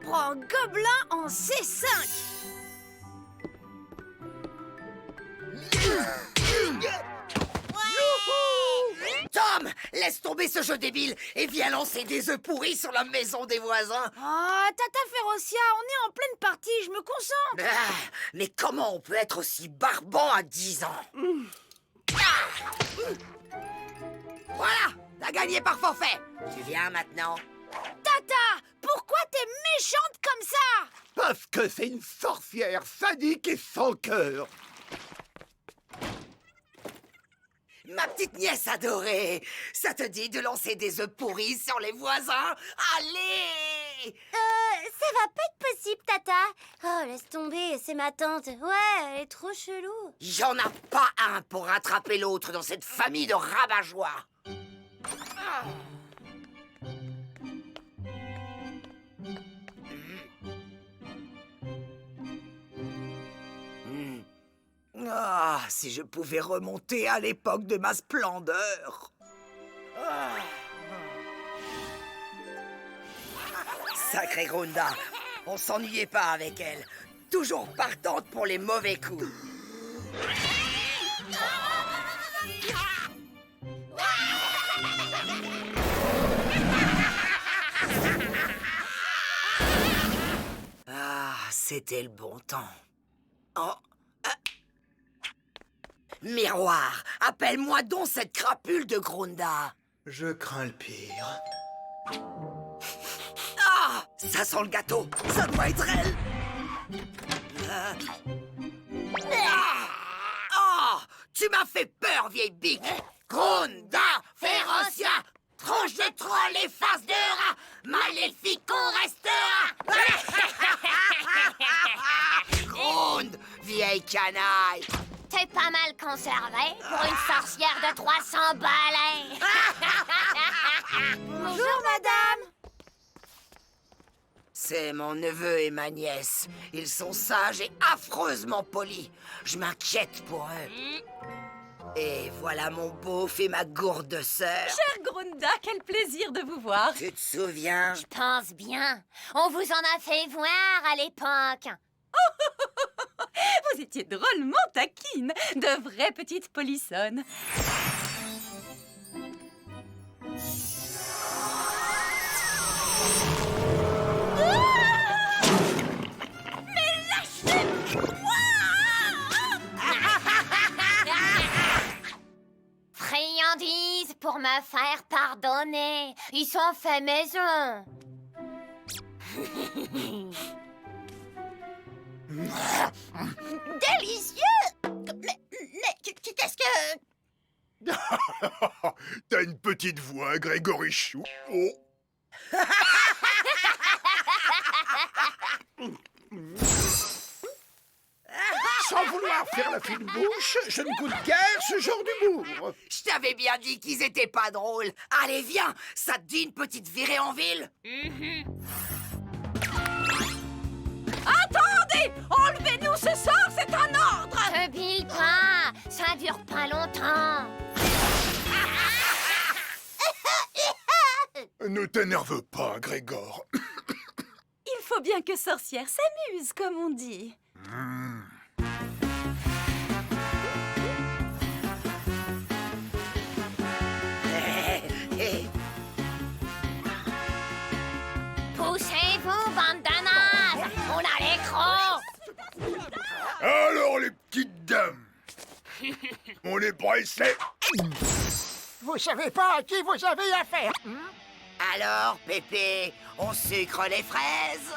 prends Gobelin en C5. Tom, laisse tomber ce jeu débile et viens lancer des œufs pourris sur la maison des voisins. Oh, Tata Férocia, on est en pleine partie, je me concentre. Ah, mais comment on peut être aussi barbant à 10 ans? Voilà, t'as gagné par forfait. Tu viens maintenant? Tata, pourquoi t'es méchante comme ça? Parce que c'est une sorcière sadique et sans cœur. Ma petite nièce adorée, ça te dit de lancer des œufs pourris sur les voisins? Allez! Ça va pas être possible, Tata. Oh, laisse tomber, c'est ma tante. Ouais, elle est trop chelou. Y'en a pas un pour rattraper l'autre dans cette famille de rabat-joie. Ah, si je pouvais remonter à l'époque de ma splendeur. Ah. Sacrée Grunda, on s'ennuyait pas avec elle. Toujours partante pour les mauvais coups. Ah, c'était le bon temps. Oh. Miroir, appelle-moi donc cette crapule de Grunda. Je crains le pire. Ah, ça sent le gâteau. Ça doit être elle. Ah, tu m'as fait peur, vieille bique. Grunda, Férocia, tronche de troll et face de rat, maléfique on restera. Gronde, vieille canaille. T'es pas mal conservé pour une sorcière de 300 balais. Bonjour, madame. C'est mon neveu et ma nièce. Ils sont sages et affreusement polis. Je m'inquiète pour eux. Et voilà mon beauf et ma gourde sœur. Chère Grunda, quel plaisir de vous voir. Tu te souviens? Je pense bien. On vous en a fait voir à l'époque. Vous étiez drôlement taquine, de vraies petites polissonnes. Friandises pour me faire pardonner. Ils sont faits maison. Délicieux. Mais qu'est-ce que... T'as une petite voix, Grégory Chou. Oh. Sans vouloir faire la fine bouche, je ne goûte guère ce genre d'humour. Je t'avais bien dit qu'ils étaient pas drôles. Allez, viens, ça te dit une petite virée en ville? Attendez! Enlevez-nous ce sort, c'est un ordre! Te bille pas, ça dure pas longtemps. Ne t'énerve pas, Grégor. Il faut bien que sorcière s'amuse, comme on dit. Poussez-vous, bande de nazes. On a les crocs. Alors, les petites dames, on est pressés. Vous savez pas à qui vous avez affaire. Alors, Pépé, on sucre les fraises?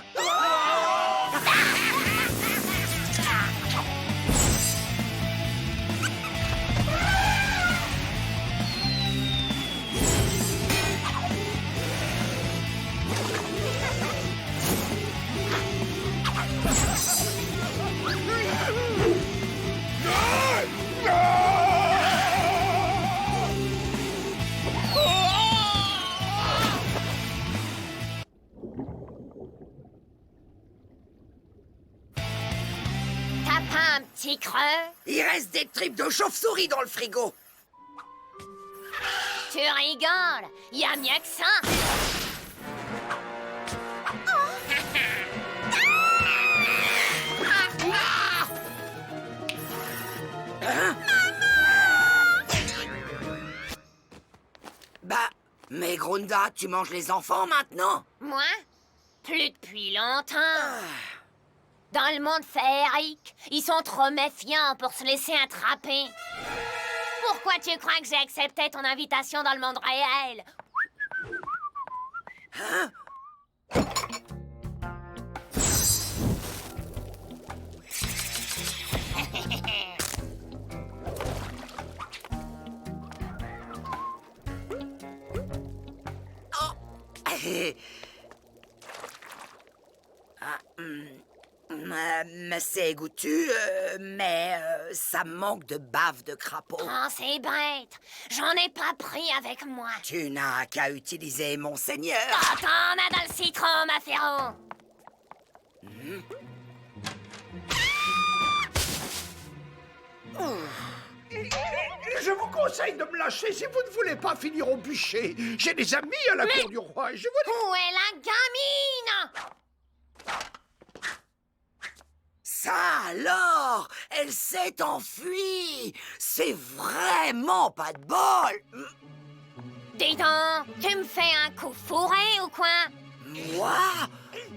T'as pas un petit creux? Il reste des tripes de chauve-souris dans le frigo. Tu rigoles, y a mieux que ça. Bah, mais Grunda, tu manges les enfants maintenant? Moi? Plus depuis longtemps. Dans le monde féerique, ils sont trop méfiants pour se laisser attraper. Pourquoi tu crois que j'ai accepté ton invitation dans le monde réel? C'est goûtu, mais ça manque de bave de crapaud. Oh, c'est bête. J'en ai pas pris avec moi. Tu n'as qu'à utiliser mon seigneur. Oh, t'en as dans le citron, ma Féro. Je vous conseille de me lâcher si vous ne voulez pas finir au bûcher. J'ai des amis à la cour du roi et je vous dis... Où est la gamine? Ça alors, elle s'est enfuie. C'est vraiment pas de bol. Dis donc, tu me fais un coup fourré ou quoi? Moi?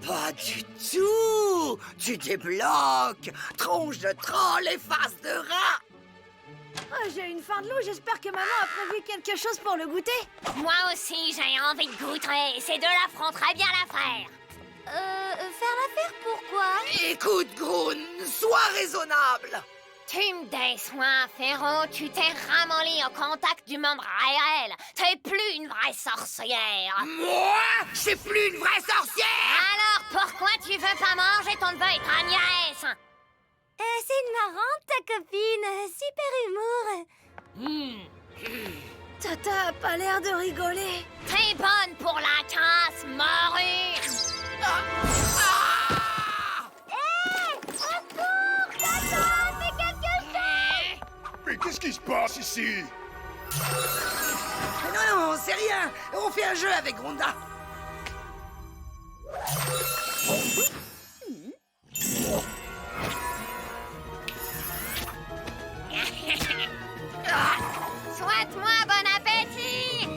Pas du tout. Tu débloques. Tronche de troll et face de rat. Oh, j'ai une faim de loup, j'espère que maman a prévu quelque chose pour le goûter. Moi aussi, j'ai envie de goûter. Ces deux-là feront très bien l'affaire. Faire l'affaire, pourquoi? Écoute, Groon, sois raisonnable. Tu me déçois, Féro. Tu t'es ramolli au contact du monde réel. T'es plus une vraie sorcière. Moi? Je suis plus une vraie sorcière. Alors, pourquoi tu veux pas manger ton neveu et ta nièce? C'est une marrante, ta copine. Super humour. Tata a pas l'air de rigoler. T'es bonne pour la casse, morue. Mais qu'est-ce qui se passe ici? Non, c'est rien. On fait un jeu avec Grunda. Souhaite-moi bon appétit.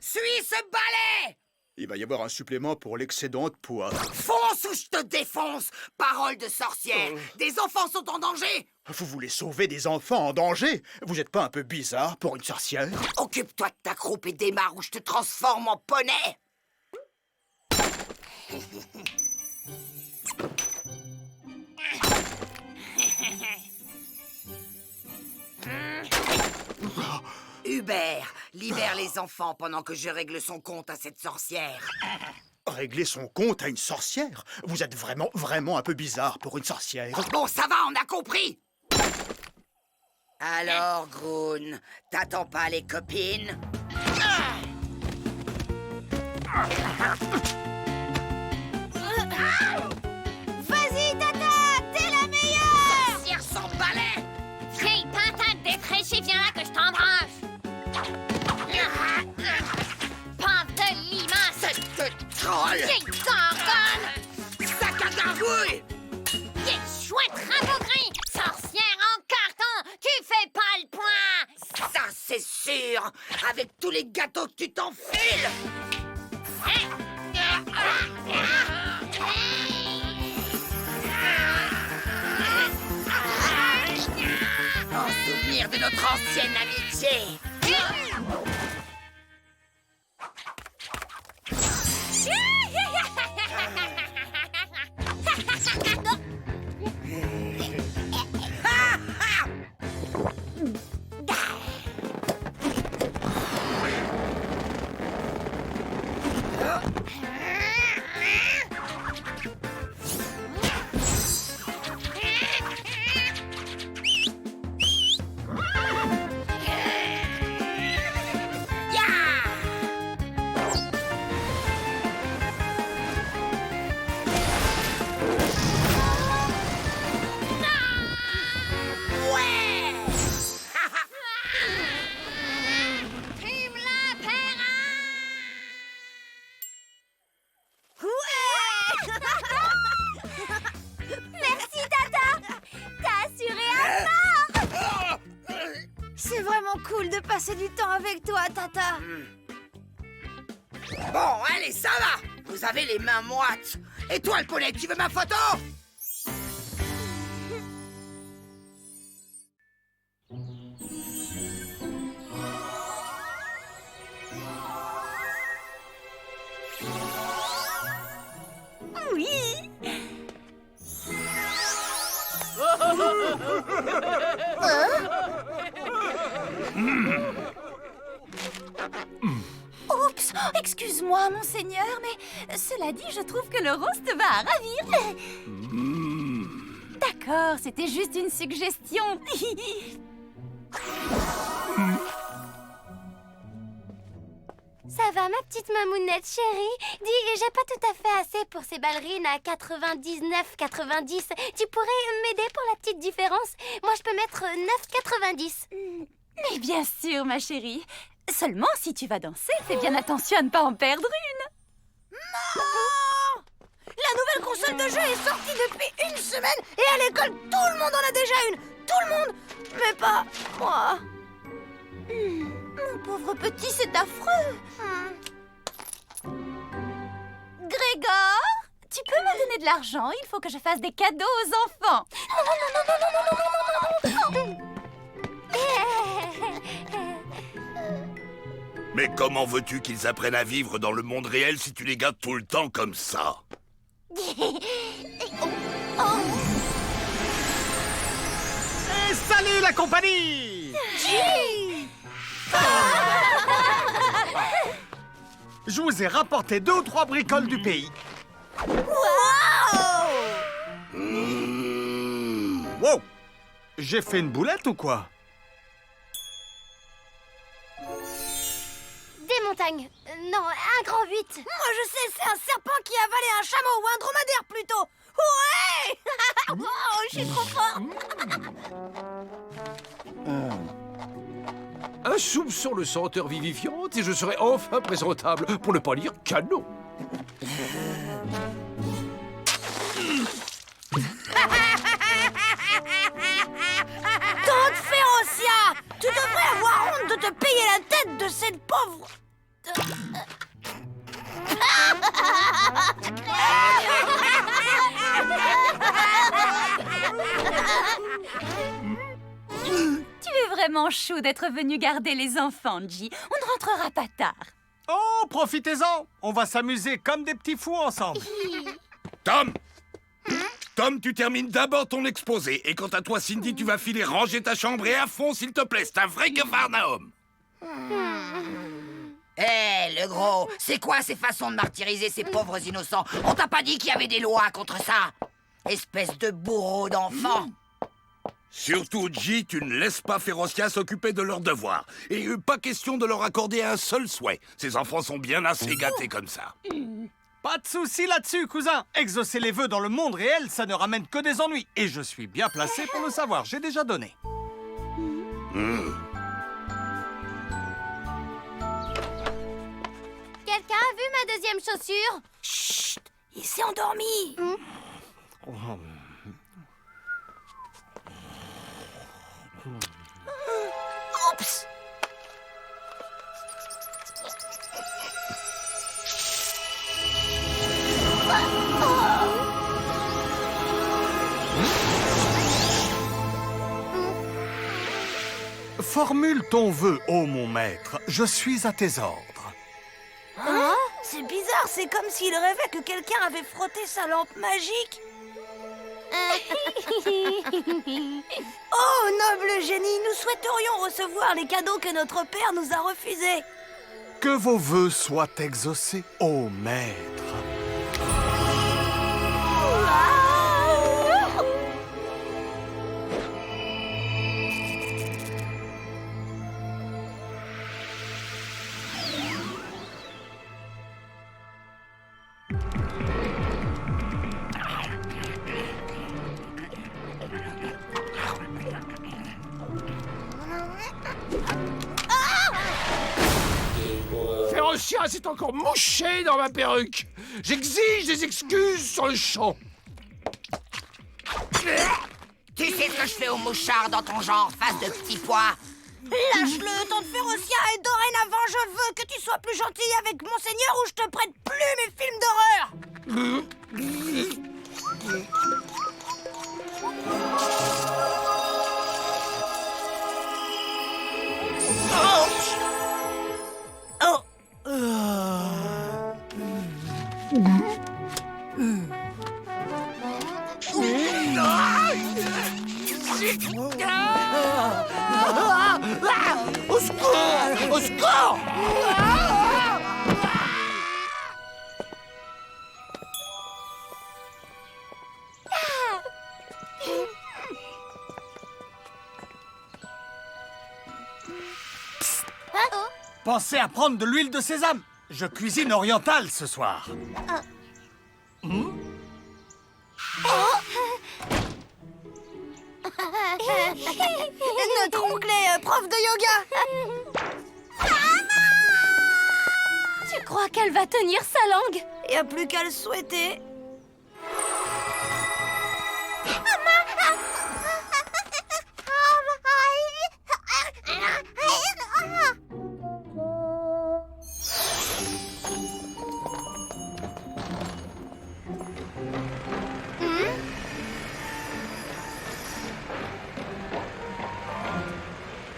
Suis ce balai. Il va y avoir un supplément pour l'excédent de poids. Fonce ou je te défonce. Parole de sorcière. Des enfants sont en danger. Vous voulez sauver des enfants en danger? Vous êtes pas un peu bizarre pour une sorcière? Occupe-toi de ta croupe et démarre ou je te transforme en poney. Hubert, libère les enfants pendant que je règle son compte à cette sorcière. Régler son compte à une sorcière? Vous êtes vraiment un peu bizarre pour une sorcière. Bon, ça va, on a compris. Alors, Groon, t'attends pas les copines? Vas-y, Tata, t'es la meilleure. Sorcière sans balai. Vieille patate défraîchie, viens là que je t'embrasse. Pente de limace. Cette troll. Vieille gorgone. Sac à gargouille. Vieille chouette rabougrie. Sorcière en carton. Tu fais pas le point. Ça, c'est sûr. Avec tous les gâteaux que tu t'enfiles. En souvenir de notre ancienne amitié. vraiment cool de passer du temps avec toi, Tata. Bon, allez, ça va. Vous avez les mains moites. Et toi, le poney, tu veux ma photo? Oui. Oups, excuse-moi, monseigneur, mais cela dit, je trouve que le roast va à ravir. D'accord, c'était juste une suggestion. Ça va, ma petite mamounette chérie? Dis, j'ai pas tout à fait assez pour ces ballerines à 99,90. Tu pourrais m'aider pour la petite différence? Moi, je peux mettre 9,90. Mais bien sûr, ma chérie. Seulement, si tu vas danser, fais bien attention à ne pas en perdre une. La nouvelle console de jeu est sortie depuis une semaine et à l'école, tout le monde en a déjà une. Tout le monde, mais pas moi. Mon pauvre petit, c'est affreux. Grégor, tu peux me donner de l'argent? Il faut que je fasse des cadeaux aux enfants. Mais comment veux-tu qu'ils apprennent à vivre dans le monde réel si tu les gardes tout le temps comme ça? Et salut la compagnie! Je vous ai rapporté 2 ou 3 bricoles du pays. Wow! J'ai fait une boulette ou quoi? Des montagnes. Non, un grand 8. Moi je sais, c'est un serpent qui a avalé un chameau ou un dromadaire plutôt. Ouais. Oh, je suis trop fort. Un soupe sur le senteur vivifiante et je serai enfin présentable, pour ne pas dire canon. Tante Férocia, tu devrais avoir honte de te payer la tête de cette pauvre... Tu es vraiment chou d'être venu garder les enfants, J. On ne rentrera pas tard. Oh, profitez-en! On va s'amuser comme des petits fous ensemble. Tom! Tom, tu termines d'abord ton exposé. Et quant à toi, Cindy, tu vas filer ranger ta chambre et à fond, s'il te plaît. C'est un vrai Capharnaüm. Hé, le gros, c'est quoi ces façons de martyriser ces pauvres innocents? On t'a pas dit qu'il y avait des lois contre ça? Espèce de bourreau d'enfant. Surtout, J, tu ne laisses pas Férocia s'occuper de leurs devoirs. Et pas question de leur accorder un seul souhait. Ces enfants sont bien assez gâtés comme ça. Pas de souci là-dessus, cousin. Exaucer les vœux dans le monde réel, ça ne ramène que des ennuis. Et je suis bien placé pour le savoir. J'ai déjà donné. Quelqu'un a vu ma deuxième chaussure? Chut, il s'est endormi. Oups. Formule ton vœu, ô mon maître. Je suis à tes ordres. Hein? C'est bizarre, c'est comme s'il rêvait que quelqu'un avait frotté sa lampe magique. Oh, noble génie, nous souhaiterions recevoir les cadeaux que notre père nous a refusés. Que vos vœux soient exaucés, ô maître. Férocia s'est encore mouché dans ma perruque. J'exige des excuses sur le champ. Tu sais ce que je fais aux mouchards dans ton genre, face de petit pois? Lâche-le, tante Férocia, et dorénavant, je veux que tu sois plus gentille avec Monseigneur ou je te prête plus mes films d'horreur. Au secours! Au secours! Pensez à prendre de l'huile de sésame. Je cuisine orientale ce soir. Notre oncle est prof de yoga. Tu crois qu'elle va tenir sa langue? Y a plus qu'à le souhaiter.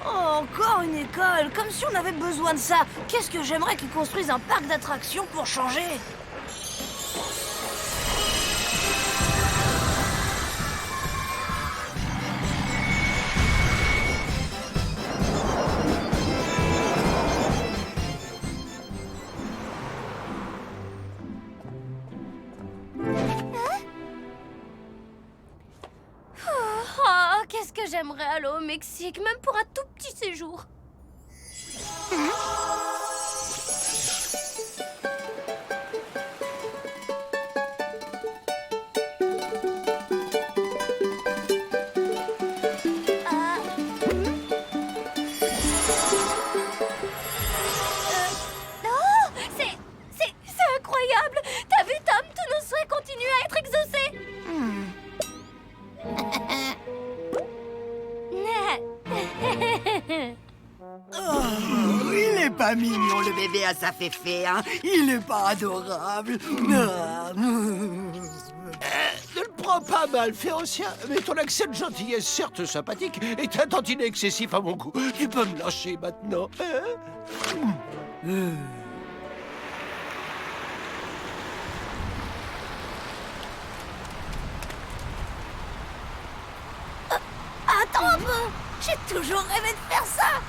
Oh, encore une école, comme si on avait besoin de ça. Qu'est-ce que j'aimerais qu'ils construisent un parc d'attractions pour changer. Oh, qu'est-ce que j'aimerais aller au Mexique, même pour un tout petit séjour. Oh, c'est incroyable. T'as vu, Tom, tous nos souhaits continuent à être exaucés. Il est pas mignon, le bébé à sa féfé, hein? Il est pas adorable. Ne le prends pas mal, Férocia, mais ton accent de gentillesse, certes sympathique, est un tantinet excessif à mon goût. Tu peux me lâcher maintenant, hein? Attends un peu. J'ai toujours rêvé de faire ça.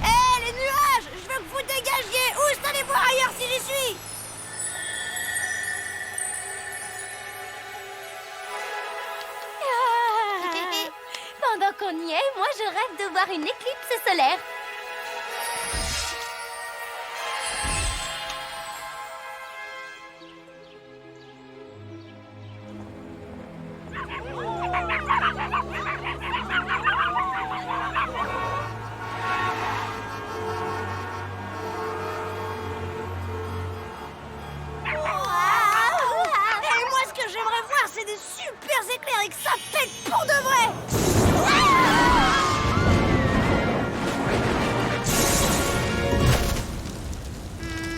Hé, les nuages, je veux que vous dégagiez. Où allez voir ailleurs si j'y suis. Pendant qu'on y est, moi je rêve de voir une éclipse solaire. Et moi, ce que j'aimerais voir, c'est des super éclairs et que ça pète pour de vrai.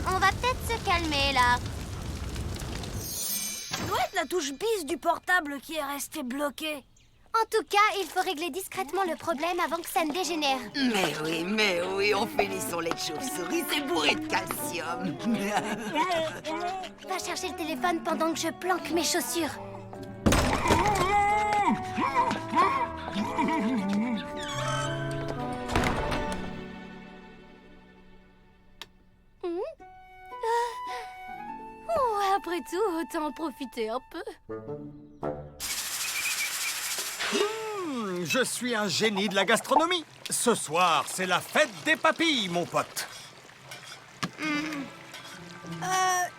On va peut-être se calmer là. Ça doit être la touche bis du portable qui est restée bloquée. En tout cas, il faut régler discrètement le problème avant que ça ne dégénère. Mais oui, on fait les sons lait de chauve-souris, c'est bourré de calcium. Va chercher le téléphone pendant que je planque mes chaussures. Oh, après tout, autant en profiter un peu. Je suis un génie de la gastronomie. Ce soir, c'est la fête des papilles, mon pote.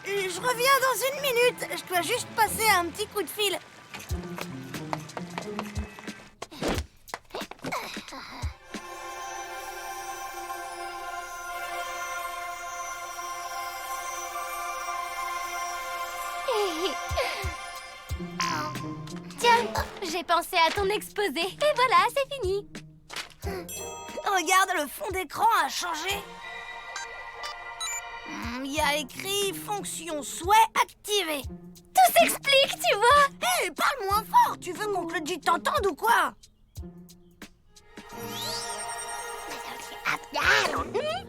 Je reviens dans une minute. Je dois juste passer un petit coup de fil. Tiens, j'ai pensé à ton exposé. Et voilà, c'est fini. Oh regarde, le fond d'écran a changé. Il y a écrit fonction souhait activée. Tout s'explique, tu vois. Hé, parle moins fort. Tu veux qu'on te dise t'entende ou quoi?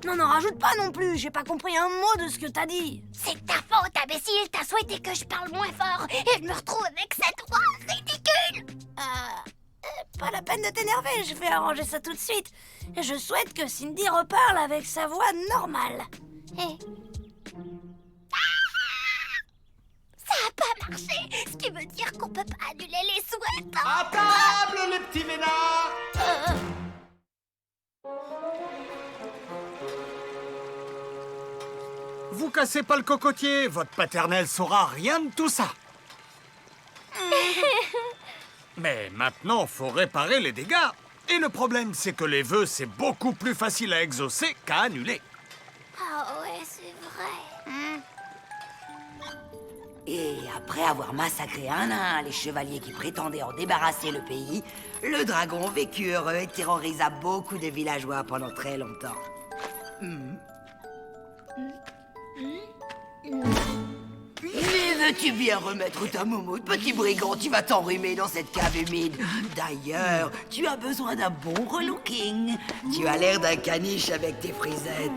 Non, rajoute pas non plus. J'ai pas compris un mot de ce que t'as dit. C'est ta faute, imbécile. T'as souhaité que je parle moins fort et je me retrouve avec cette voix ridicule. Pas la peine de t'énerver. Je vais arranger ça tout de suite. Je souhaite que Cindy reparle avec sa voix normale. Ça a pas marché, ce qui veut dire qu'on peut pas annuler les souhaits. À table, les petits vénards! Vous cassez pas le cocotier, votre paternelle saura rien de tout ça. Mais maintenant, faut réparer les dégâts. Et le problème, c'est que les vœux, c'est beaucoup plus facile à exaucer qu'à annuler. Ah ouais, c'est vrai. Et après avoir massacré un à un les chevaliers qui prétendaient en débarrasser le pays, le dragon vécut heureux et terrorisa beaucoup de villageois pendant très longtemps. Mais veux-tu bien remettre ta moumoute, petit brigand? Tu vas t'enrhumer dans cette cave humide. D'ailleurs, tu as besoin d'un bon relooking. Tu as l'air d'un caniche avec tes frisettes.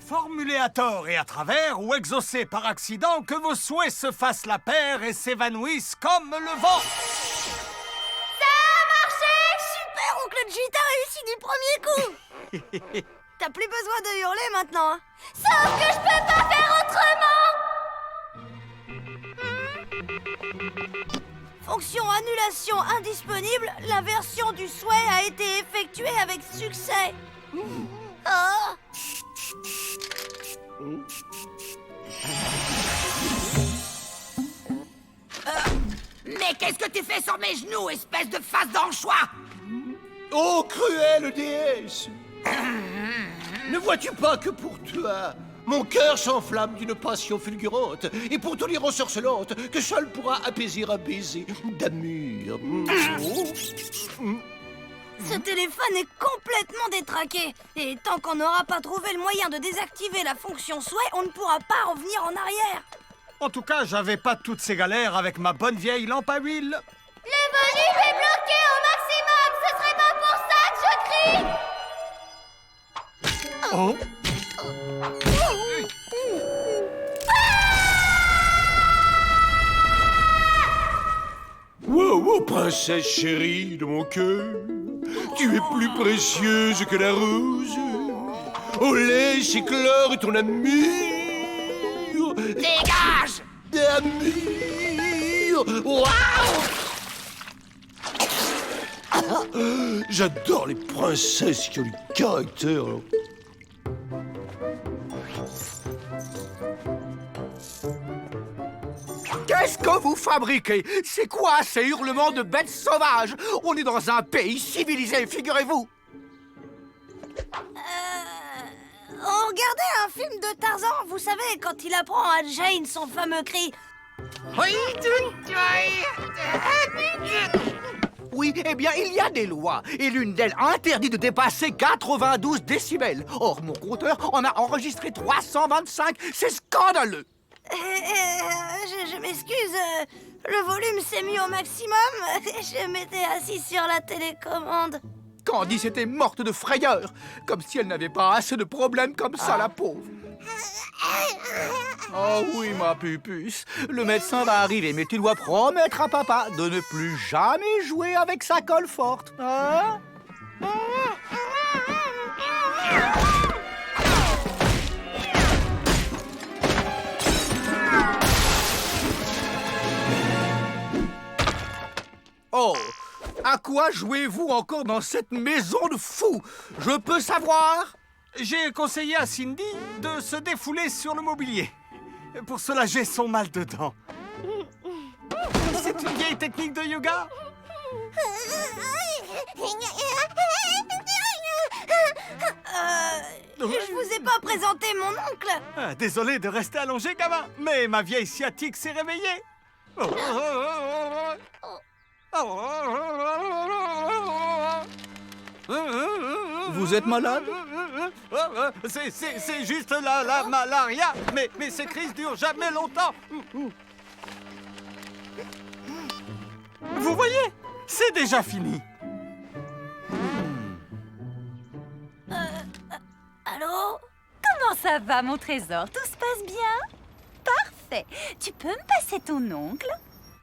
Formulez à tort et à travers ou exaucez par accident que vos souhaits se fassent la paire et s'évanouissent comme le vent. Super, oncle G, t'as réussi du premier coup. T'as plus besoin de hurler maintenant. Hein. Sauf que je peux pas faire autrement. Fonction annulation indisponible. L'inversion du souhait a été effectuée avec succès. Oh. Mais qu'est-ce que tu fais sur mes genoux, espèce de face d'anchois? Oh, cruelle déesse! Ne vois-tu pas que pour toi, mon cœur s'enflamme d'une passion fulgurante, et pour ton ire ensorcelante, que seul pourra apaiser un baiser d'amour. Ce téléphone est complètement détraqué. Et tant qu'on n'aura pas trouvé le moyen de désactiver la fonction souhait, on ne pourra pas revenir en arrière. En tout cas, j'avais pas toutes ces galères avec ma bonne vieille lampe à huile. Le volume est bloqué au maximum. Ce serait pas pour ça que je crie. Oh. Wow, princesse chérie de mon cœur, tu es plus précieuse que la rose. Oh, laisse éclore ton amour. Dégage! D'amour. Waouh! J'adore les princesses qui ont du caractère. Qu'est-ce que vous fabriquez? C'est quoi ces hurlements de bêtes sauvages? On est dans un pays civilisé, figurez-vous. On regardait un film de Tarzan, vous savez, quand il apprend à Jane son fameux cri. Oui, eh bien, il y a des lois, et l'une d'elles interdit de dépasser 92 décibels. Or, mon compteur en a enregistré 325, c'est scandaleux. Je m'excuse, le volume s'est mis au maximum. Je m'étais assis sur la télécommande. Candice était morte de frayeur, comme si elle n'avait pas assez de problèmes comme ça, la pauvre. Oh oui, ma pupuce, le médecin va arriver, mais tu dois promettre à papa de ne plus jamais jouer avec sa colle forte, hein? Oh, à quoi jouez-vous encore dans cette maison de fous? Je peux savoir? J'ai conseillé à Cindy de se défouler sur le mobilier pour soulager son mal de dents. C'est une vieille technique de yoga. Je vous ai pas présenté mon oncle. Ah, désolé de rester allongé, gamin, mais ma vieille sciatique s'est réveillée. Vous êtes malade? C'est juste la malaria. Mais ces crises durent jamais longtemps. Vous voyez, c'est déjà fini. Allô? Comment ça va, mon trésor? Tout se passe bien? Parfait. Tu peux me passer ton ongle?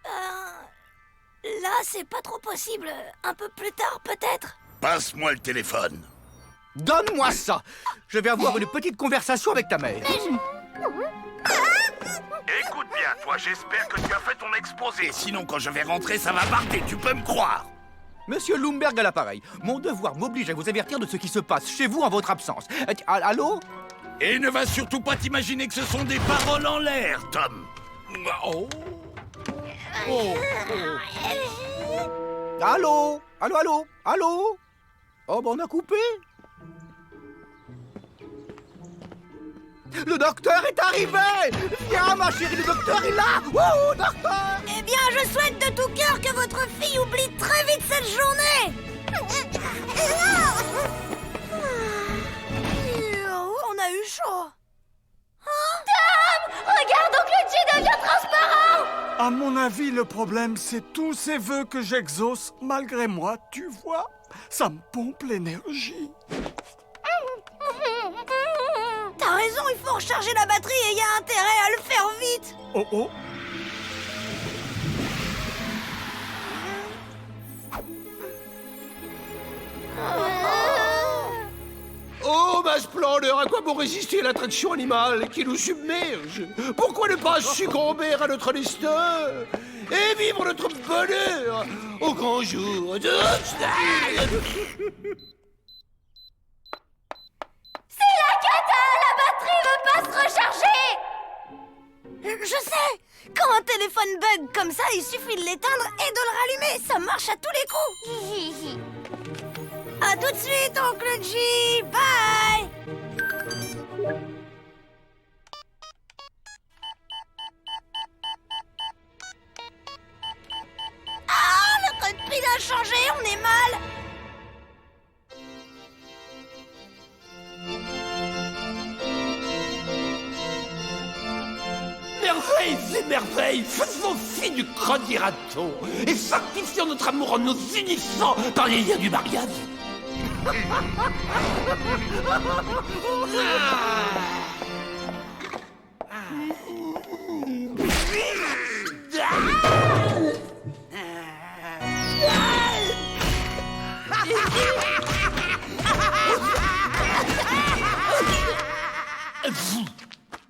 Là, c'est pas trop possible. Un peu plus tard, peut-être. Passe-moi le téléphone. Donne-moi ça. Je vais avoir une petite conversation avec ta mère. Écoute bien, toi, j'espère que tu as fait ton exposé. Sinon, quand je vais rentrer, ça va barder, tu peux me croire. Monsieur Lumberg à l'appareil. Mon devoir m'oblige à vous avertir de ce qui se passe chez vous en votre absence. Allô? Et ne va surtout pas t'imaginer que ce sont des paroles en l'air, Tom. Oh. Allô? Allô? Oh, on a coupé? Le docteur est arrivé! Viens, ma chérie, le docteur est là! Wouhou, docteur! Eh bien, je souhaite de tout cœur que votre fille oublie très vite cette journée. On a eu chaud. Regarde, oncle G devient transparent. À mon avis, le problème, c'est tous ces vœux que j'exauce malgré moi, tu vois. Ça me pompe l'énergie. T'as raison, il faut recharger la batterie et il y a intérêt à le faire vite. Oh. Oh, ma splendeur, à quoi bon résister à l'attraction animale qui nous submerge? Pourquoi ne pas succomber à notre destin et vivre notre bonheur au grand jour de... C'est la cata. La batterie veut pas se recharger. Je sais. Quand un téléphone bug comme ça, il suffit de l'éteindre et de le rallumer. Ça marche à tous les coups. À tout de suite, oncle G. Bye. Ah, le code PIN a changé, on est mal. Merveilles et merveilles, faisons fi du crâne raton et sanctifions notre amour en nous unissant dans les liens du mariage.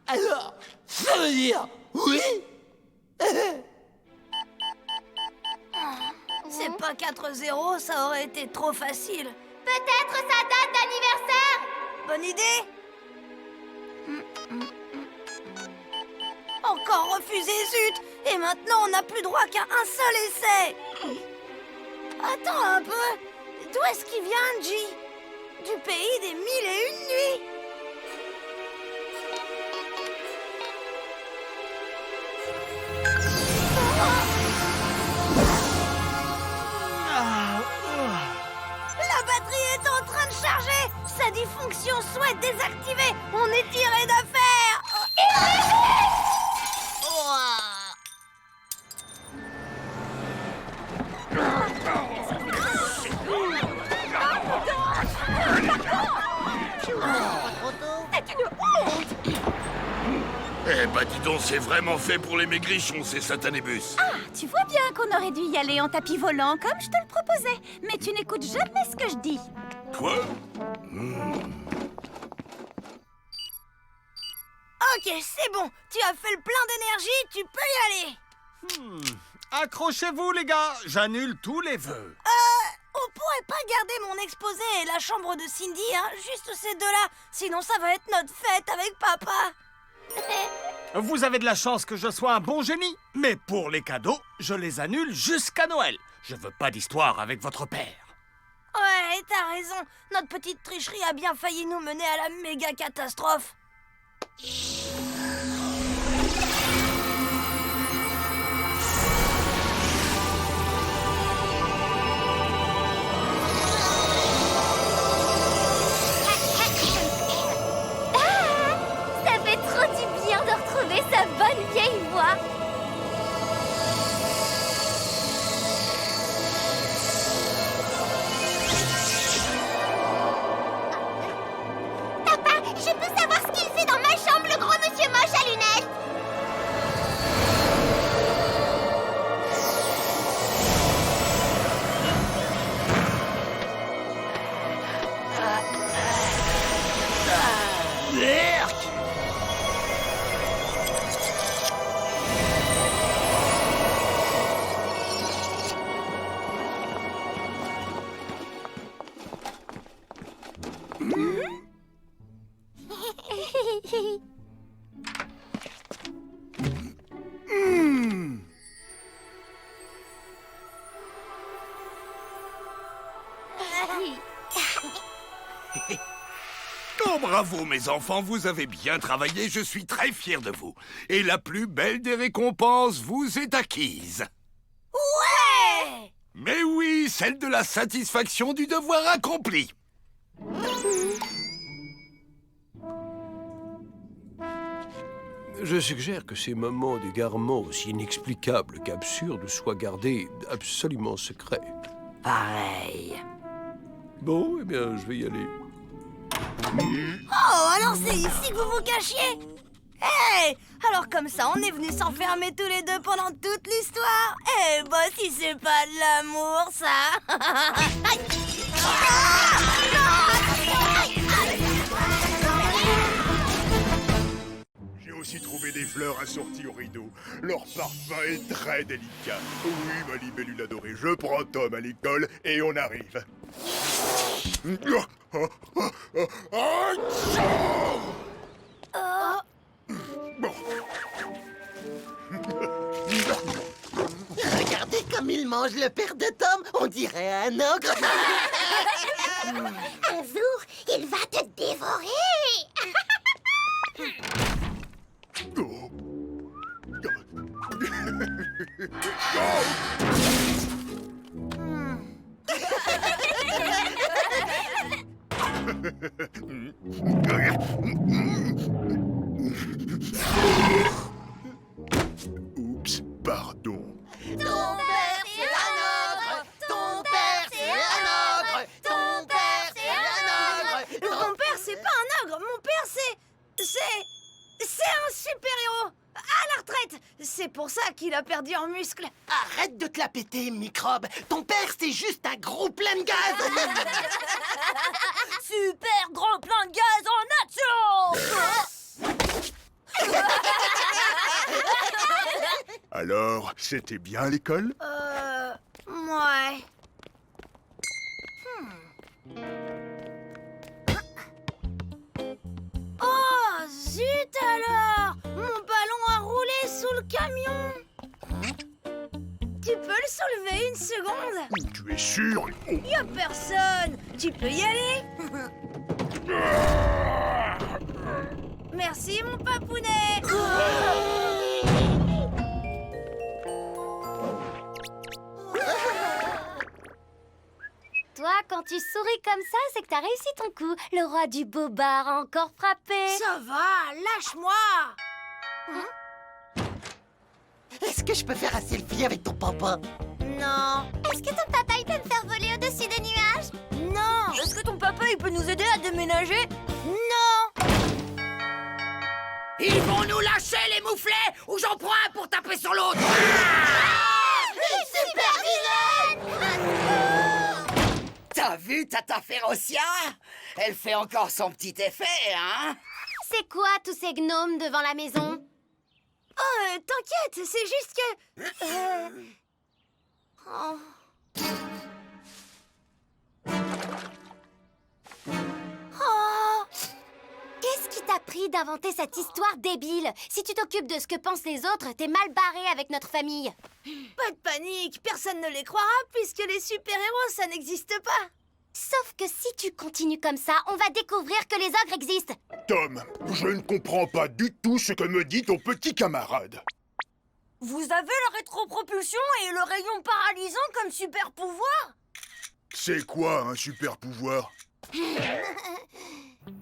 Alors, ça veut dire oui? C'est pas 4-0, ça aurait été trop facile. Peut-être sa date d'anniversaire. Bonne idée. Encore refusé, zut. Et maintenant, on n'a plus droit qu'à un seul essai. Attends un peu. D'où est-ce qu'il vient, G? Du pays des 1001 nuits. La batterie est en train de charger. Ça dit fonction souhaite désactivée. On est tiré d'affaire. Eh bah dis donc, c'est vraiment fait pour les maigrichons, ces satanébus. Ah, tu vois bien qu'on aurait dû y aller en tapis volant, comme je te le proposais. Mais tu n'écoutes jamais ce que je dis. Quoi? Ok, c'est bon. Tu as fait le plein d'énergie, tu peux y aller. Accrochez-vous, les gars. J'annule tous les vœux. On pourrait pas garder mon exposé et la chambre de Cindy, hein? Juste ces deux-là. Sinon, ça va être notre fête avec papa. Vous avez de la chance que je sois un bon génie. Mais pour les cadeaux, je les annule jusqu'à Noël. Je veux pas d'histoire avec votre père. Ouais, t'as raison. Notre petite tricherie a bien failli nous mener à la méga catastrophe. Oh, bravo, mes enfants, vous avez bien travaillé, je suis très fier de vous. Et la plus belle des récompenses vous est acquise. Ouais! Mais oui, celle de la satisfaction du devoir accompli. Je suggère que ces moments d'égarement aussi inexplicables qu'absurdes soient gardés absolument secrets. Pareil. Bon, eh bien, je vais y aller. Oh, alors c'est ici que vous vous cachiez? Hey! Alors comme ça, on est venus s'enfermer tous les deux pendant toute l'histoire? Eh bah si c'est pas de l'amour, ça! Aïe! J'ai aussi trouvé des fleurs assorties au rideau. Leur parfum est très délicat. Oui, ma libellule adorée, je prends Tom à l'école et on arrive. Regardez comme il mange le père de Tom. On dirait un ogre. Un jour, il va te dévorer. Oups, pardon. Ton père, c'est un ogre. Ton père, c'est un ogre. Ton père, c'est un ogre. Mon père, c'est pas un ogre. Mon père, c'est un super-héros. À la retraite. C'est pour ça qu'il a perdu en muscles. Arrête de te la péter, microbe. Ton père, c'est juste un gros plein de gaz. Super grand plein de gaz en action. Alors, c'était bien à l'école? Ouais. Oh, zut alors! Mon ballon a roulé sous le camion. Tu peux le soulever une seconde? Tu es sûr? Oh. Y a personne. Tu peux y aller? Merci, mon papounet. Toi, quand tu souris comme ça, c'est que t'as réussi ton coup. Le roi du bobard a encore frappé. Ça va, lâche-moi. Est-ce que je peux faire un selfie avec ton papa? Non. Est-ce que ton papa, il peut me faire voler au-dessus des nuages? Non. Est-ce que ton papa, il peut nous aider à déménager? Non. Ils vont nous lâcher, les mouflets, ou j'en prends un pour taper sur l'autre. Une super vilaine! T'as vu Tata Férocia? Elle fait encore son petit effet, hein? C'est quoi tous ces gnomes devant la maison? Oh, t'inquiète, c'est juste que... Oh. Oh. Qu'est-ce qui t'a pris d'inventer cette histoire débile? Si tu t'occupes de ce que pensent les autres, t'es mal barré avec notre famille. Pas de panique, personne ne les croira puisque les super-héros, ça n'existe pas. Sauf que si tu continues comme ça, on va découvrir que les ogres existent. Tom, je ne comprends pas du tout ce que me dit ton petit camarade. Vous avez la rétropropulsion et le rayon paralysant comme super pouvoir? C'est quoi un super pouvoir?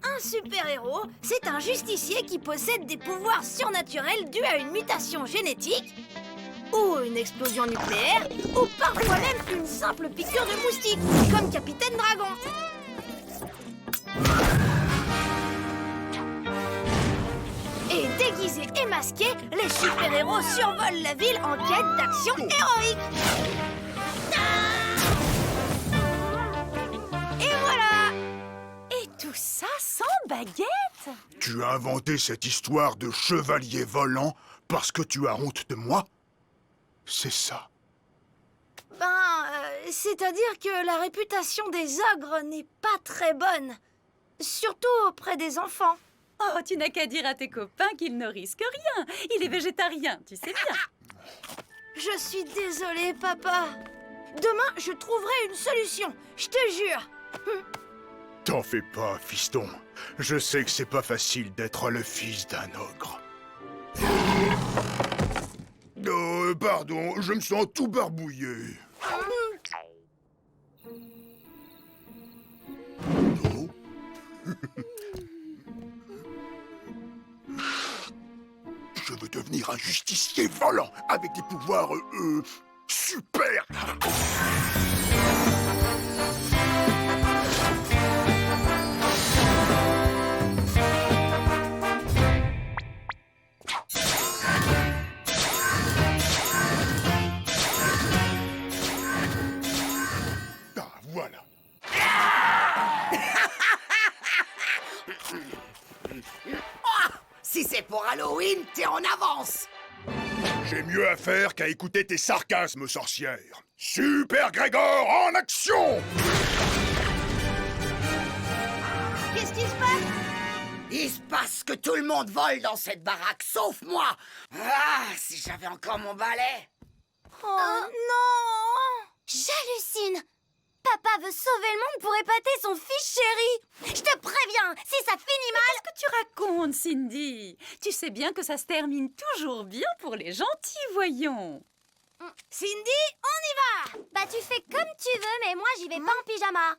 Un super-héros, c'est un justicier qui possède des pouvoirs surnaturels dus à une mutation génétique, ou une explosion nucléaire, ou parfois même une simple piqûre de moustique, comme Capitaine Dragon. Et déguisés et masqués, les super-héros survolent la ville en quête d'action héroïque. Et voilà! Et tout ça sans baguette? Tu as inventé cette histoire de chevalier volant parce que tu as honte de moi? C'est ça. C'est-à-dire que la réputation des ogres n'est pas très bonne. Surtout auprès des enfants. Oh, tu n'as qu'à dire à tes copains qu'ils ne risquent rien. Il est végétarien, tu sais bien. Je suis désolée, papa. Demain, je trouverai une solution, je te jure. T'en fais pas, fiston. Je sais que c'est pas facile d'être le fils d'un ogre. Pardon, je me sens tout barbouillé. Oh. Je veux devenir un justicier volant avec des pouvoirs, super. Voilà. Si c'est pour Halloween, t'es en avance. J'ai mieux à faire qu'à écouter tes sarcasmes, sorcière. Super Grégor en action! Qu'est-ce qui se passe? Il se passe que tout le monde vole dans cette baraque, sauf moi. Ah, si j'avais encore mon balai. Oh non! J'hallucine. Papa veut sauver le monde pour épater son fils chéri. Je te préviens, si ça finit mal... Qu'est-ce que tu racontes, Cindy? Tu sais bien que ça se termine toujours bien pour les gentils, voyons. Cindy, on y va! Bah tu fais comme tu veux, mais moi j'y vais pas en pyjama.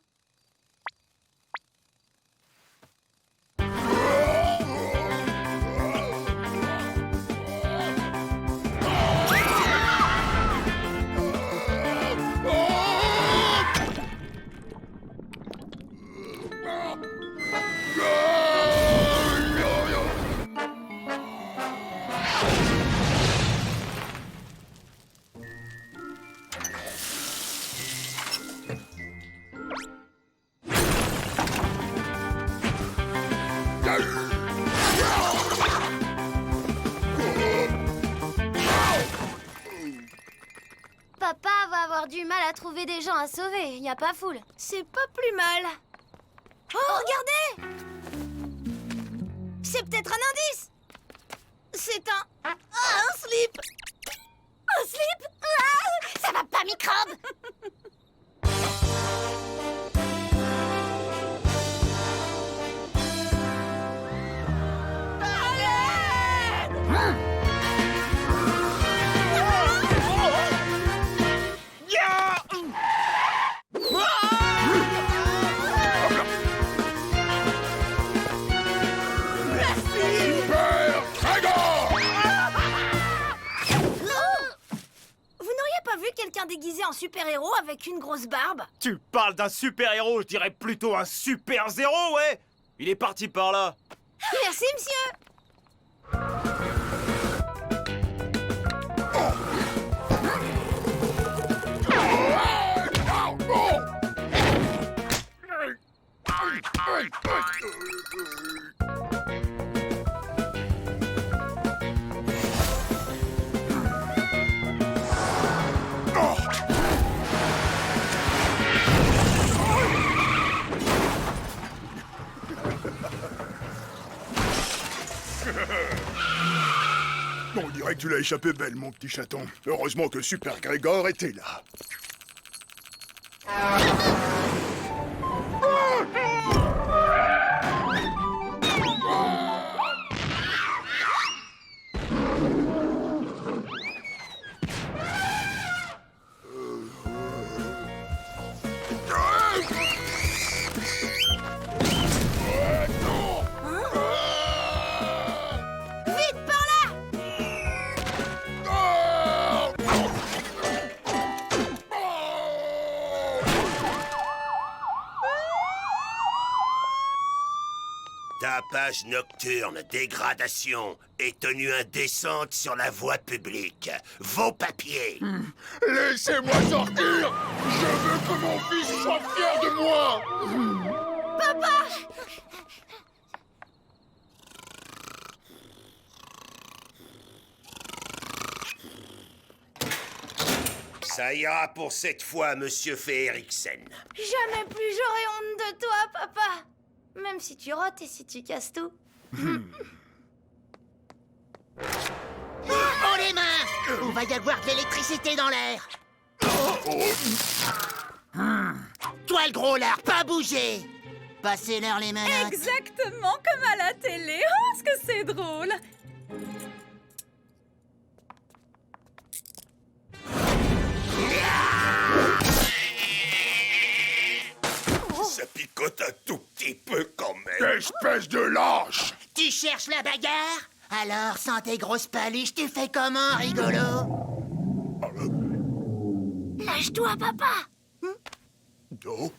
Papa va avoir du mal à trouver des gens à sauver, y a pas foule. C'est pas plus mal. Oh, regardez! C'est peut-être un indice. C'est un slip. Un slip? Ah, ça va pas, microbe! Super Grégor! Vous n'auriez pas vu quelqu'un déguisé en super-héros avec une grosse barbe? Tu parles d'un super-héros, je dirais plutôt un super-zéro, ouais. Il est parti par là. Merci, monsieur. On dirait que tu l'as échappé belle, mon petit chaton. Heureusement que Super Grégor était là. Vite, par là! Tapage nocturne, dégradation et tenue indécente sur la voie publique. Vos papiers. Laissez-moi sortir! Je veux que mon fils soit fier de moi! Ça ira pour cette fois, monsieur Fé Eriksen. Jamais plus j'aurai honte de toi, papa. Même si tu rotes et si tu casses tout. Oh les mains! On va y avoir de l'électricité dans l'air. Toi le gros lard, pas bouger! Passez-leur les menottes. Exactement comme à la télé. Oh, est-ce que c'est drôle! Ça picote un tout petit peu quand même. Espèce de lâche! Tu cherches la bagarre? Alors, sans tes grosses paluches, tu fais comment, rigolo? Lâche-toi, papa. Oh.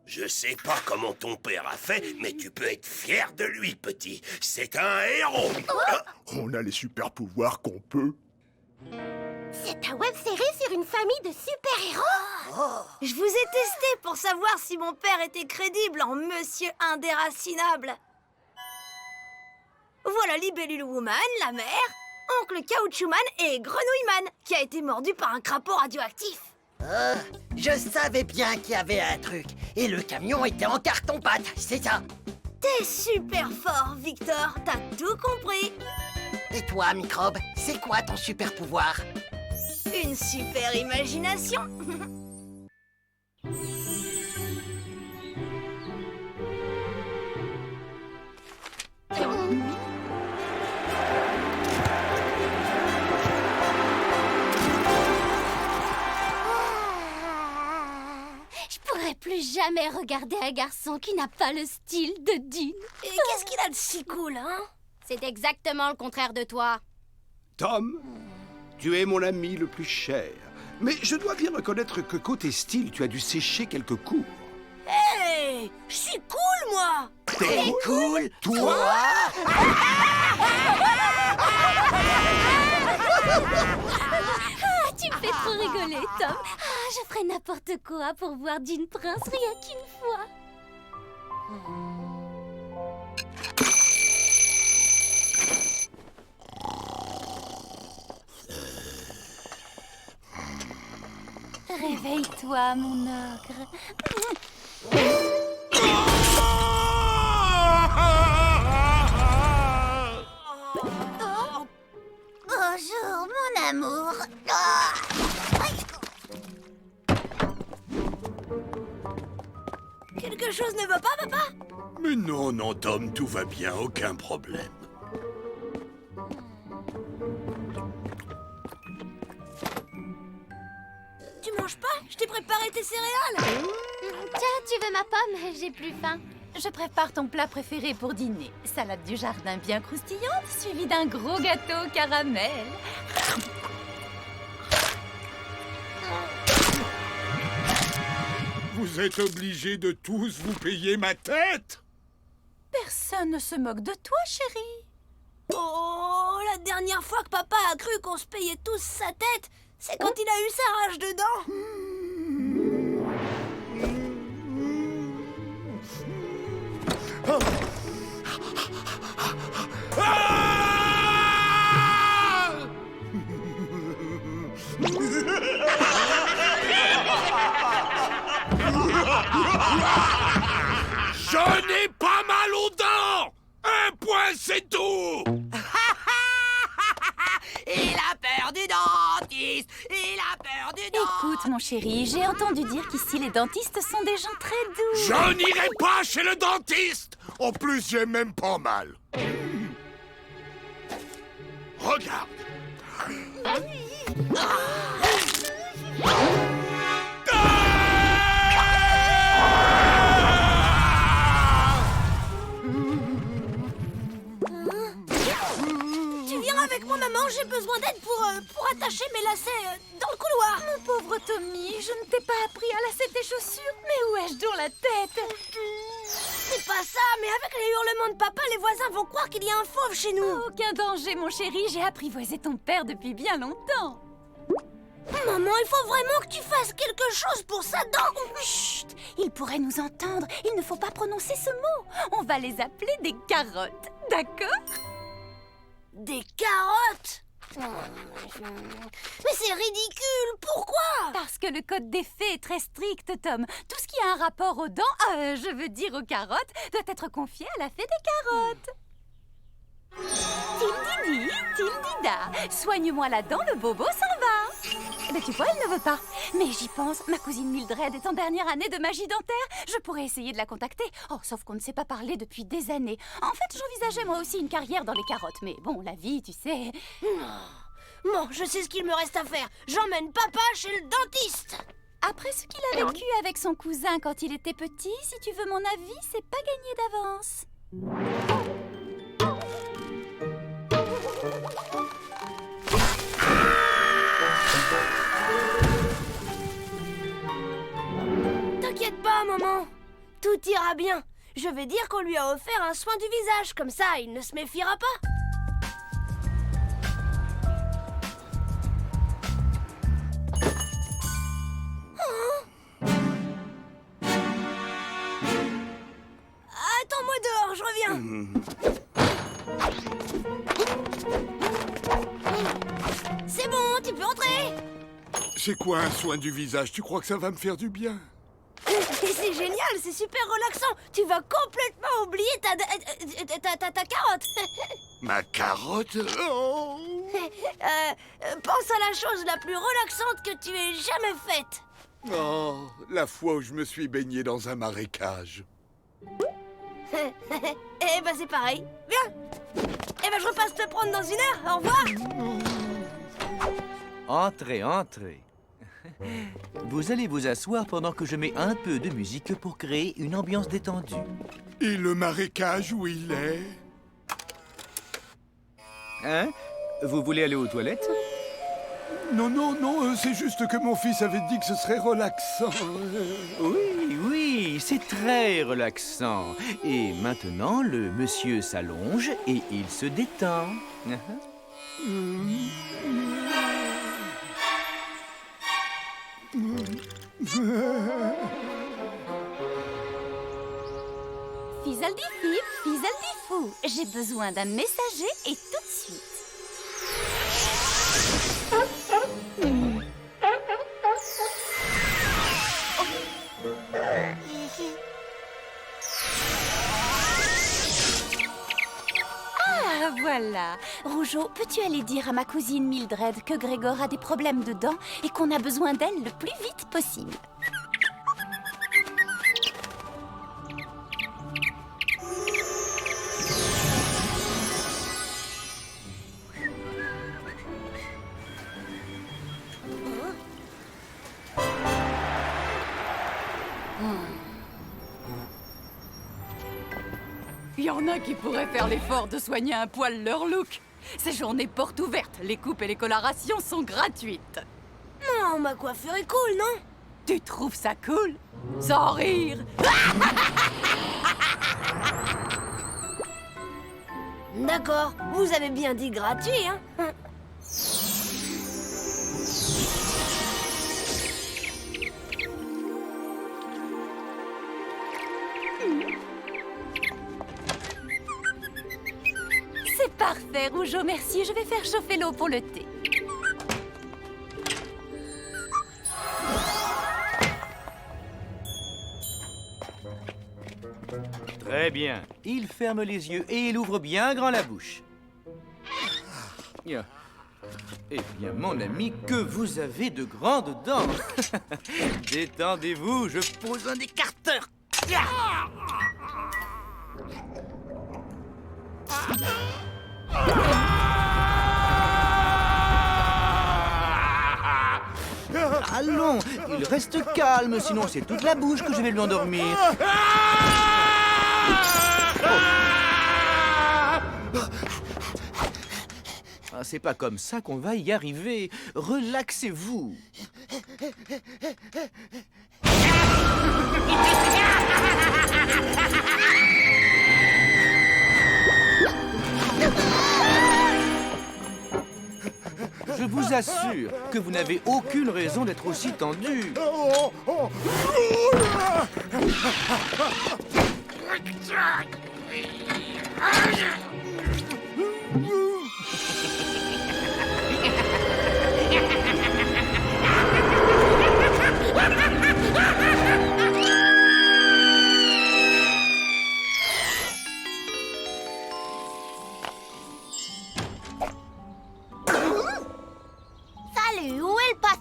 Je sais pas comment ton père a fait, mais tu peux être fier de lui, petit. C'est un héros. On a les super pouvoirs qu'on peut. C'est ta web-série sur une famille de super-héros. Je vous ai testé pour savoir si mon père était crédible en Monsieur Indéracinable. Voilà Libellule Woman, la mère, Oncle Caoutchouman et Grenouilleman, qui a été mordu par un crapaud radioactif. Je savais bien qu'il y avait un truc. Et le camion était en carton-pâte, c'est ça. T'es super fort, Victor, t'as tout compris. Et toi, Microbe, c'est quoi ton super pouvoir? Une super imagination. Je pourrais plus jamais regarder un garçon qui n'a pas le style de Dean. Et qu'est-ce qu'il a de si cool, hein? C'est exactement le contraire de toi. Tom, tu es mon ami le plus cher. Mais je dois bien reconnaître que côté style, tu as dû sécher quelques cours. Hey, je suis cool, moi. T'es cool, toi? Ah, tu me fais trop rigoler, Tom. Ah, je ferais n'importe quoi pour voir Dean Prince rien qu'une fois. Réveille-toi, mon ogre. Oh. Bonjour, mon amour. Quelque chose ne va pas, papa? Mais non, non, Tom, tout va bien, aucun problème. Tu manges pas? Je t'ai préparé tes céréales. Tiens, tu veux ma pomme? J'ai plus faim. Je prépare ton plat préféré pour dîner. Salade du jardin bien croustillante, suivie d'un gros gâteau au caramel. Vous êtes obligés de tous vous payer ma tête? Personne ne se moque de toi, chérie. Oh, la dernière fois que papa a cru qu'on se payait tous sa tête, c'est quand il a eu sa rage dedans. Je n'ai pas mal aux dents! Un point, c'est tout! Il a peur du dentiste! Il a peur du dentiste! Écoute, mon chéri, j'ai entendu dire qu'ici les dentistes sont des gens très doux. Je n'irai pas chez le dentiste! En plus, j'ai même pas mal. Regarde. Tu viens avec moi, maman, j'ai besoin d'aide pour attacher mes lacets dans le couloir. Mon pauvre Tommy, je ne t'ai pas appris à lasser tes chaussures. Mais où ai-je donc la tête? C'est pas ça, mais avec les hurlements de papa, les voisins vont croire qu'il y a un fauve chez nous. Aucun danger, mon chéri, j'ai apprivoisé ton père depuis bien longtemps. Maman, il faut vraiment que tu fasses quelque chose pour sa dent. Chut, il pourrait nous entendre. Il ne faut pas prononcer ce mot. On va les appeler des carottes, d'accord? Des carottes? Mais c'est ridicule, pourquoi? Parce que le code des fées est très strict, Tom. Tout ce qui a un rapport aux dents, je veux dire aux carottes, doit être confié à la fée des carottes. Tildidi, Tildida, soigne-moi la dent, le bobo s'en va. Mais tu vois, elle ne veut pas. Mais j'y pense, ma cousine Mildred est en dernière année de magie dentaire. Je pourrais essayer de la contacter. Oh, sauf qu'on ne s'est pas parlé depuis des années. En fait, j'envisageais moi aussi une carrière dans les carottes. Mais bon, la vie, tu sais... Bon, je sais ce qu'il me reste à faire. J'emmène papa chez le dentiste. Après ce qu'il a vécu avec son cousin quand il était petit, si tu veux mon avis, c'est pas gagné d'avance. T'inquiète pas, maman. Tout ira bien. Je vais dire qu'on lui a offert un soin du visage. Comme ça, il ne se méfiera pas. Attends-moi dehors, je reviens. C'est bon, tu peux entrer. C'est quoi un soin du visage? Tu crois que ça va me faire du bien? C'est génial, c'est super relaxant. Tu vas complètement oublier ta carotte. Ma carotte? Oh. Pense à la chose la plus relaxante que tu aies jamais faite. Oh, la fois où je me suis baigné dans un marécage. Eh ben c'est pareil. Viens. Eh ben je repasse te prendre dans 1 heure. Au revoir. Entrez, entrez. Vous allez vous asseoir pendant que je mets un peu de musique pour créer une ambiance détendue. Et le marécage où il est? Hein? Vous voulez aller aux toilettes? Non, non, non, c'est juste que mon fils avait dit que ce serait relaxant. Oui, oui, c'est très relaxant. Et maintenant, le monsieur s'allonge et il se détend. Fizaldi fip, Fizaldi fou. J'ai besoin d'un messager et tout de suite. Ah, voilà. Rougeau, peux-tu aller dire à ma cousine Mildred que Grégor a des problèmes de dents et qu'on a besoin d'elle le plus vite possible? Il y en a qui pourraient faire l'effort de soigner un poil leur look. Ces journées portes ouvertes, les coupes et les colorations sont gratuites. Non, ma coiffure est cool, non? Tu trouves ça cool? Sans rire. D'accord, vous avez bien dit gratuit, hein? C'est parfait, Rougeau, merci. Je vais faire chauffer l'eau pour le thé. Très bien. Il ferme les yeux et il ouvre bien grand la bouche. Eh bien, mon ami, que vous avez de grandes dents. Détendez-vous, je pose un écarteur. Allons, il reste calme, sinon c'est toute la bouche que je vais lui endormir. Ah, c'est pas comme ça qu'on va y arriver. Relaxez-vous. Je vous assure que vous n'avez aucune raison d'être aussi tendu.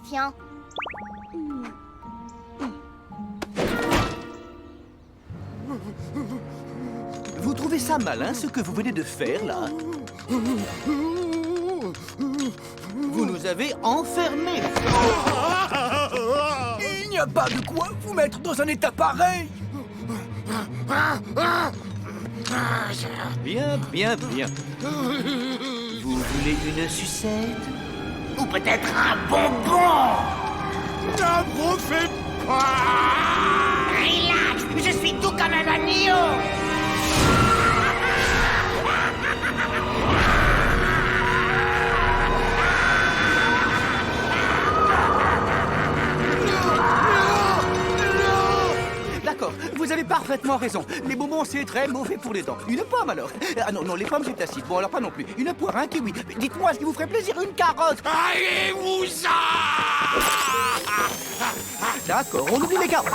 Sébastien. Vous trouvez ça malin, ce que vous venez de faire, là? Vous nous avez enfermés. Il n'y a pas de quoi vous mettre dans un état pareil. Bien, bien, bien. Vous voulez une sucette? Ou peut-être un bonbon. N'en fais pas. Relax, je suis doux comme un agneau. D'accord, vous avez parfaitement raison. Les bonbons, c'est très mauvais pour les dents. Une pomme, alors? Ah non, non, les pommes, c'est acide. Bon, alors pas non plus. Une poire, un kiwi. Dites-moi, ce qui vous ferait plaisir, une carotte? Allez-vous-en! D'accord, on oublie les carottes.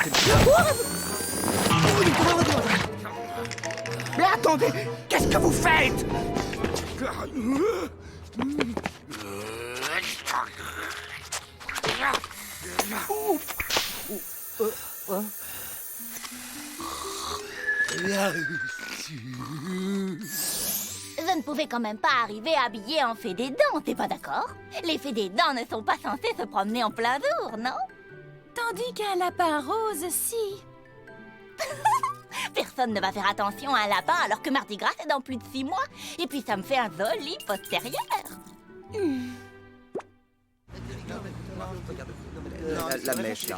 Mais attendez, qu'est-ce que vous faites? Je ne pouvais quand même pas arriver habillée en fée des dents, t'es pas d'accord? Les fées des dents ne sont pas censées se promener en plein jour, non? Tandis qu'un lapin rose, si. Personne ne va faire attention à un lapin alors que Mardi Gras c'est dans plus de 6 mois. Et puis ça me fait un joli postérieur. La mèche, là.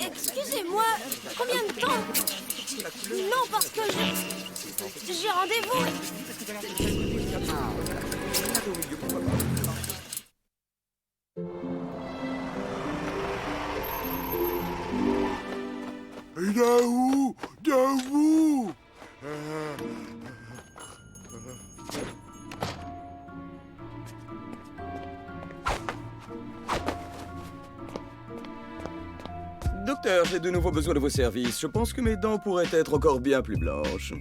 Excusez-moi, combien de temps? Non, parce que j'ai rendez-vous. Daou, Daou. Docteur, j'ai de nouveau besoin de vos services. Je pense que mes dents pourraient être encore bien plus blanches.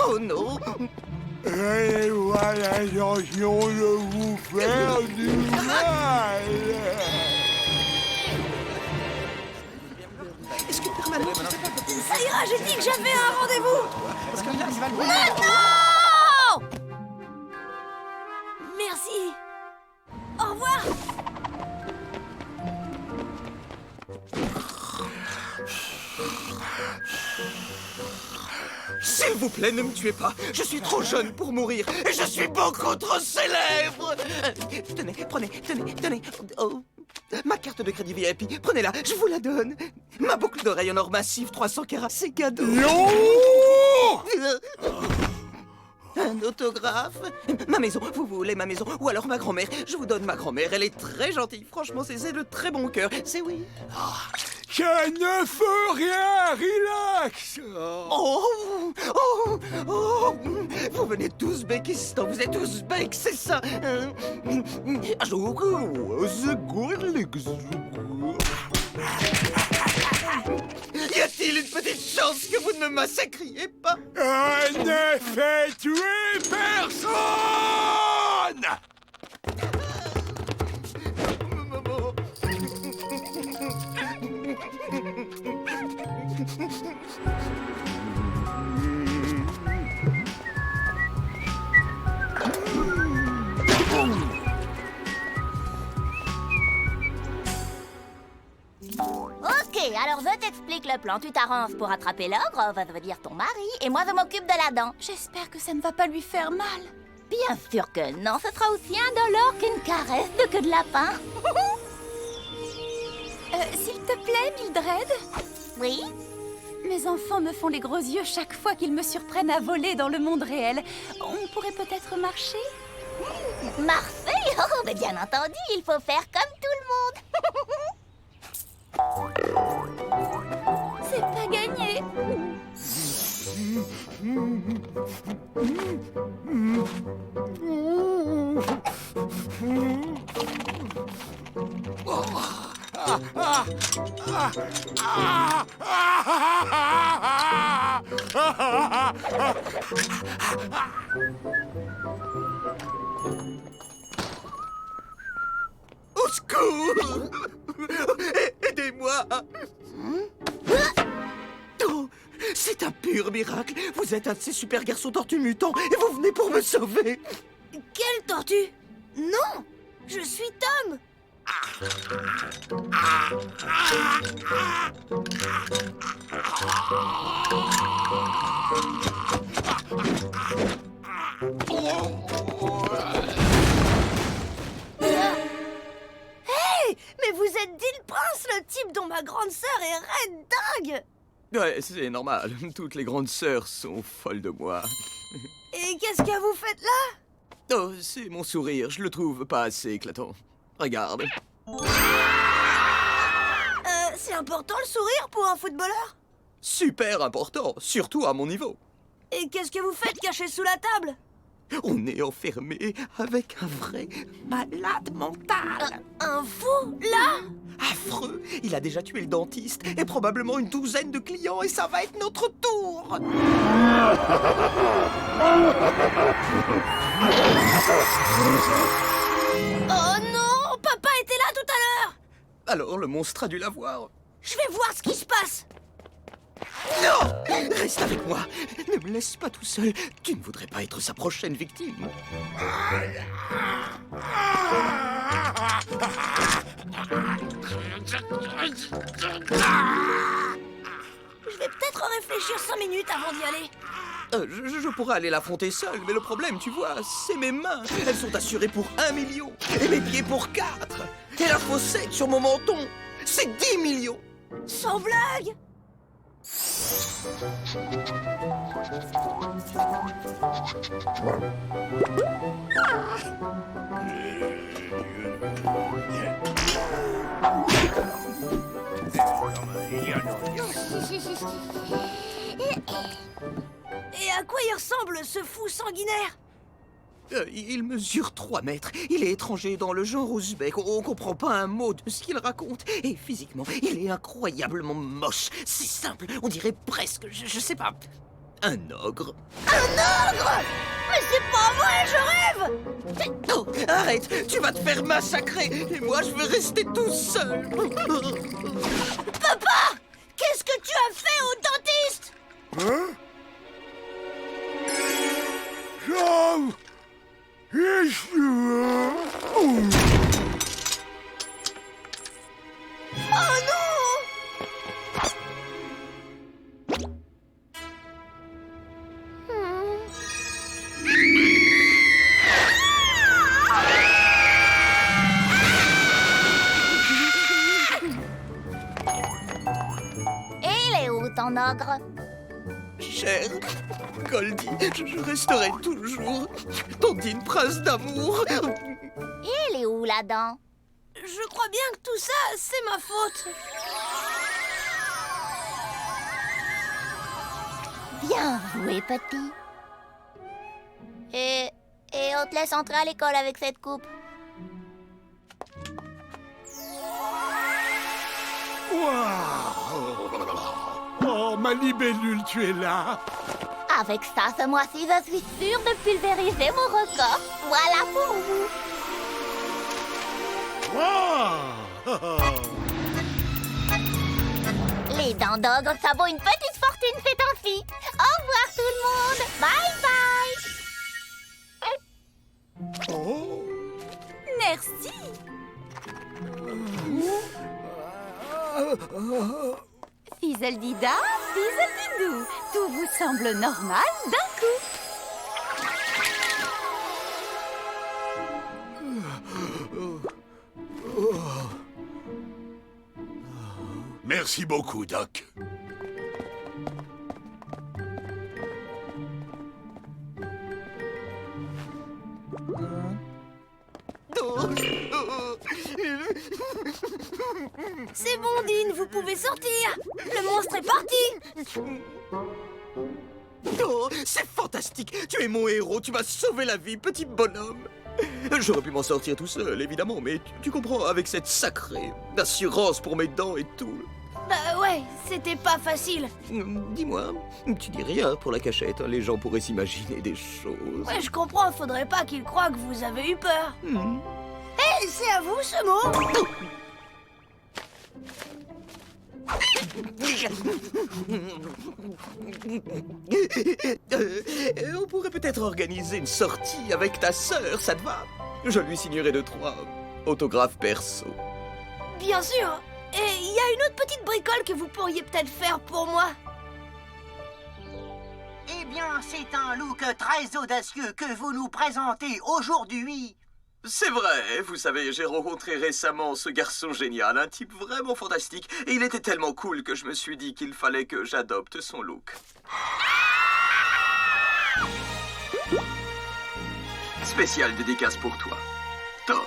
Oh non! Et voilà l'intention de vous faire du mal. Est-ce que permanent... Ça ira, j'ai dit que j'avais un rendez-vous. Parce que là, il va le... Maintenant! Merci. Au revoir. S'il vous plaît, ne me tuez pas. Je suis trop jeune pour mourir. Et je suis beaucoup trop célèbre. Tenez, tenez. Oh. Ma carte de crédit VIP, prenez-la, je vous la donne. Ma boucle d'oreille en or massif, 300 carats, c'est cadeau. Un autographe? Ma maison, vous voulez ma maison? Ou alors ma grand-mère? Je vous donne ma grand-mère, elle est très gentille. Franchement, c'est de très bon cœur. C'est oui. Ça ne fait rien, relax. Oh, vous venez d'Ouzbékistan, vous êtes ouzbek, c'est ça? Y a-t-il une petite chance que vous ne me massacriez pas? Ne fais tuer personne. Ok, alors je t'explique le plan. Tu t'arranges pour attraper l'ogre, ça veut dire ton mari, et moi je m'occupe de la dent. J'espère que ça ne va pas lui faire mal. Bien sûr que non, ce sera aussi indolore qu'une caresse de queue de lapin. S'il te plaît, Mildred? Oui? Mes enfants me font les gros yeux chaque fois qu'ils me surprennent à voler dans le monde réel. On pourrait peut-être marcher? Marcher? Oh, mais bien entendu, il faut faire comme tout le monde. j'ai pas gagné. Au secours! Aidez-moi! Oh, c'est un pur miracle! Vous êtes un de ces super garçons tortues mutants et vous venez pour me sauver! Quelle tortue? Non, je suis Tom. Hey, mais vous êtes Dean Prince, le type dont ma grande sœur est raide dingue. Ouais, c'est normal. Toutes les grandes sœurs sont folles de moi. Et qu'est-ce que vous faites là? Oh, c'est mon sourire. Je le trouve pas assez éclatant. Regarde. C'est important le sourire pour un footballeur? Super important, surtout à mon niveau. Et qu'est-ce que vous faites caché sous la table? On est enfermé avec un vrai malade mental. Un fou, là? Affreux. Il a déjà tué le dentiste et probablement une douzaine de clients et ça va être notre tour. Oh non, papa était là tout à l'heure. Alors le monstre a dû la voir. Je vais voir ce qui se passe. Non! Reste avec moi. Ne me laisse pas tout seul. Tu ne voudrais pas être sa prochaine victime. Je vais peut-être réfléchir 5 minutes avant d'y aller. Je pourrais aller l'affronter seul, mais le problème, tu vois, c'est mes mains. Elles sont assurées pour 1 million et mes pieds pour 4. Et la fossette sur mon menton, c'est 10 millions. Sans blague. Et à quoi il ressemble ce fou sanguinaire? Il mesure 3 mètres. Il est étranger dans le genre ouzbek. On comprend pas un mot de ce qu'il raconte. Et physiquement, il est incroyablement moche. C'est simple, on dirait presque, je sais pas, un ogre. Un ogre? Mais c'est pas vrai, je rêve! Oh, arrête, tu vas te faire massacrer. Et moi, je veux rester tout seul. Papa! Qu'est-ce que tu as fait au dentiste? Hein? Jean! Oh non! Et il est où ton ogre? Cher Goldie, je resterai toujours ton digne prince d'amour. Et il est où là-dedans? Je crois bien que tout ça, c'est ma faute. Bien joué, petit. Et on te laisse entrer à l'école avec cette coupe. Oh, ma libellule, tu es là. Avec ça, ce mois-ci, je suis sûre de pulvériser mon record. Voilà pour vous. Les dents d'ogre, ça vaut une petite fortune, c'est ainsi. Au revoir tout le monde. Bye bye. Oh. Merci. Fizzle-dida, fizzle-didou. Tout vous semble normal d'un coup. Merci beaucoup, Doc. Oh, C'est bon, Dean, vous pouvez sortir. Le monstre est parti. Oh, c'est fantastique. Tu es mon héros, tu m'as sauvé la vie, petit bonhomme. J'aurais pu m'en sortir tout seul, évidemment, mais tu comprends, avec cette sacrée assurance pour mes dents et tout. Bah ouais, c'était pas facile. Dis-moi, tu dis rien pour la cachette, hein, les gens pourraient s'imaginer des choses. Ouais, je comprends, faudrait pas qu'ils croient que vous avez eu peur. Hé, c'est à vous ce mot. On pourrait peut-être organiser une sortie avec ta sœur, ça te va? Je lui signerai 2-3 autographes perso. Bien sûr. Et il y a une autre petite bricole que vous pourriez peut-être faire pour moi. Eh bien, c'est un look très audacieux que vous nous présentez aujourd'hui. C'est vrai, vous savez, j'ai rencontré récemment ce garçon génial, un type vraiment fantastique, et il était tellement cool que je me suis dit qu'il fallait que j'adopte son look. Spéciale dédicace pour toi, Tom.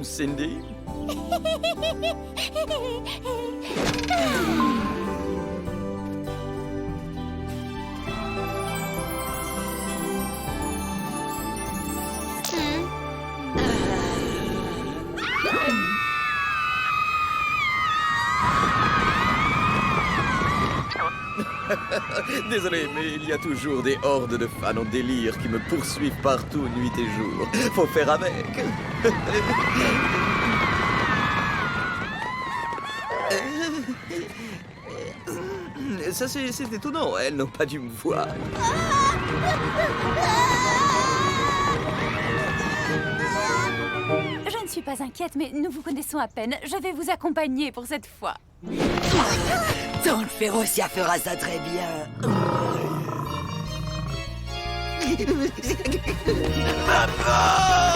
Cindy? Désolé, mais il y a toujours des hordes de fans en délire qui me poursuivent partout, nuit et jour. Faut faire avec. Ça, c'est étonnant. Elles n'ont pas dû me voir. Je ne suis pas inquiète, mais nous vous connaissons à peine. Je vais vous accompagner pour cette fois. Ton Férocia fera ça très bien. Papa!